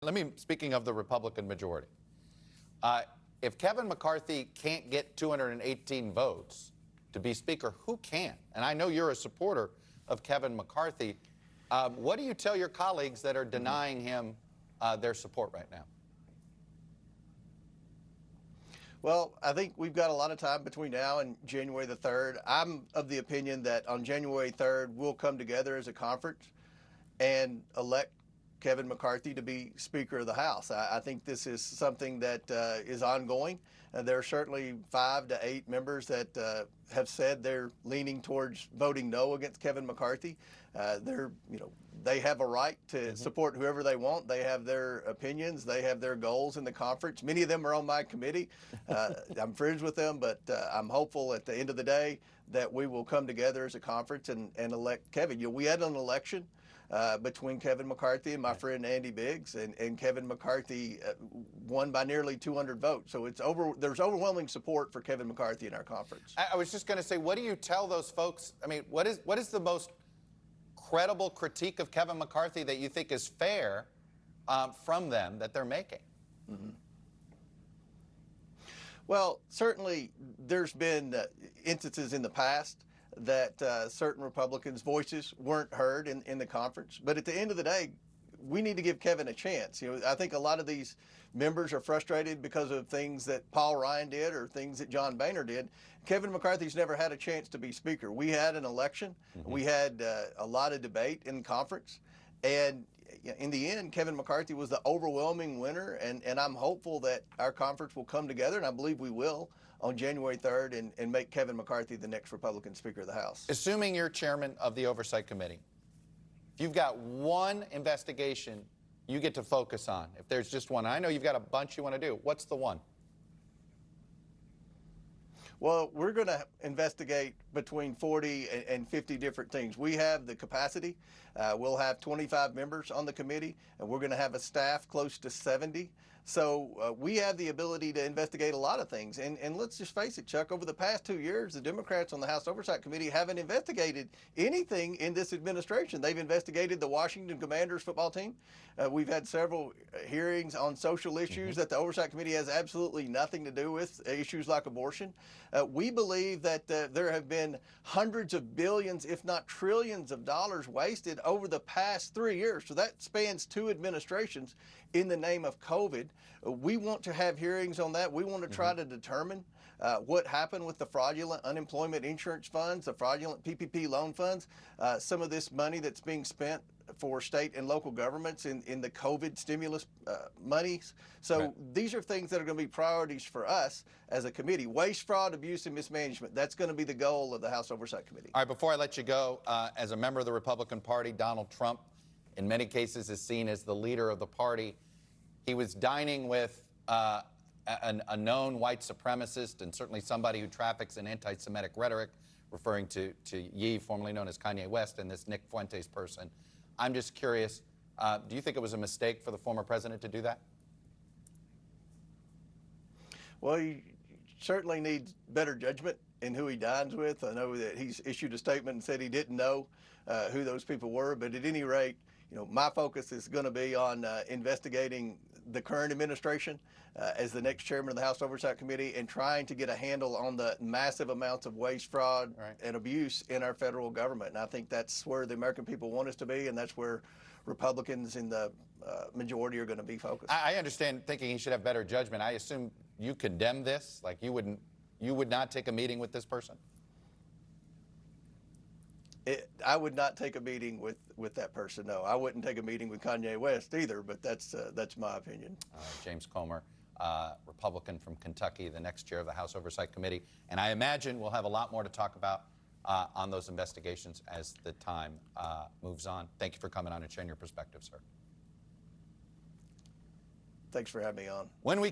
Let me, speaking of the Republican majority, if Kevin McCarthy can't get 218 votes to be Speaker, who can? And I know you're a supporter of Kevin McCarthy. What do you tell your colleagues that are denying him their support right now? Well, I think we've got a lot of time between now and January the 3rd. I'm of the opinion that on January 3rd, we'll come together as a conference and elect Kevin McCarthy to be Speaker of the House. I think this is something that is ongoing. There are certainly 5 to 8 members that have said they're leaning towards voting no against Kevin McCarthy. They have a right to support whoever they want. They have their opinions. They have their goals in the conference. Many of them are on my committee. I'm friends with them, but I'm hopeful at the end of the day that we will come together as a conference and elect Kevin. We had an election between Kevin McCarthy and my friend Andy Biggs, and Kevin McCarthy won by nearly 200 votes. So there's overwhelming support for Kevin McCarthy in our conference. I was just going to say, what do you tell those folks? I mean, what is the most credible critique of Kevin McCarthy that you think is fair from them that they're making? Well, certainly there's been instances in the past that certain Republicans' voices weren't heard in the conference. But at the end of the day, we need to give Kevin a chance. I think a lot of these members are frustrated because of things that Paul Ryan did or things that John Boehner did. Kevin McCarthy's never had a chance to be Speaker. We had an election. We had a lot of debate in conference. And in the end, Kevin McCarthy was the overwhelming winner. And I'm hopeful that our conference will come together, and I believe we will, on January 3rd and make Kevin McCarthy the next Republican Speaker of the House. Assuming you're chairman of the Oversight Committee, if you've got one investigation you get to focus on, if there's just one, I know you've got a bunch you want to do, what's the one? Well, we're going to investigate between 40 and 50 different things. We have the capacity. We'll have 25 members on the committee, and we're going to have a staff close to 70. So we have the ability to investigate a lot of things. And let's just face it, Chuck, over the past 2 years, the Democrats on the House Oversight Committee haven't investigated anything in this administration. They've investigated the Washington Commanders football team. We've had several hearings on social issues that the Oversight Committee has absolutely nothing to do with, issues like abortion. We believe that there have been hundreds of billions, if not trillions of dollars wasted over the past 3 years. So that spans 2 administrations in the name of COVID. We want to have hearings on that. We want to try to determine what happened with the fraudulent unemployment insurance funds, the fraudulent PPP loan funds, some of this money that's being spent for state and local governments in the COVID stimulus monies. So these are things that are going to be priorities for us as a committee. Waste, fraud, abuse, and mismanagement. That's going to be the goal of the House Oversight Committee. All right, before I let you go, as a member of the Republican Party, Donald Trump, in many cases, is seen as the leader of the party. He was dining with a known white supremacist and certainly somebody who traffics in anti-Semitic rhetoric, referring to Ye, formerly known as Kanye West, and this Nick Fuentes person. I'm just curious, do you think it was a mistake for the former president to do that? Well, he certainly needs better judgment in who he dines with. I know that he's issued a statement and said he didn't know who those people were, but at any rate, my focus is going to be on investigating the current administration as the next chairman of the House Oversight Committee and trying to get a handle on the massive amounts of waste, fraud, and abuse in our federal government. And I think that's where the American people want us to be, and that's where Republicans in the majority are going to be focused. I understand thinking he should have better judgment. I assume you condemn this? Like you would not take a meeting with this person? I would not take a meeting with that person, no. I wouldn't take a meeting with Kanye West either, but that's my opinion. James Comer, Republican from Kentucky, the next chair of the House Oversight Committee. And I imagine we'll have a lot more to talk about on those investigations as the time moves on. Thank you for coming on and sharing your perspective, sir. Thanks for having me on. When we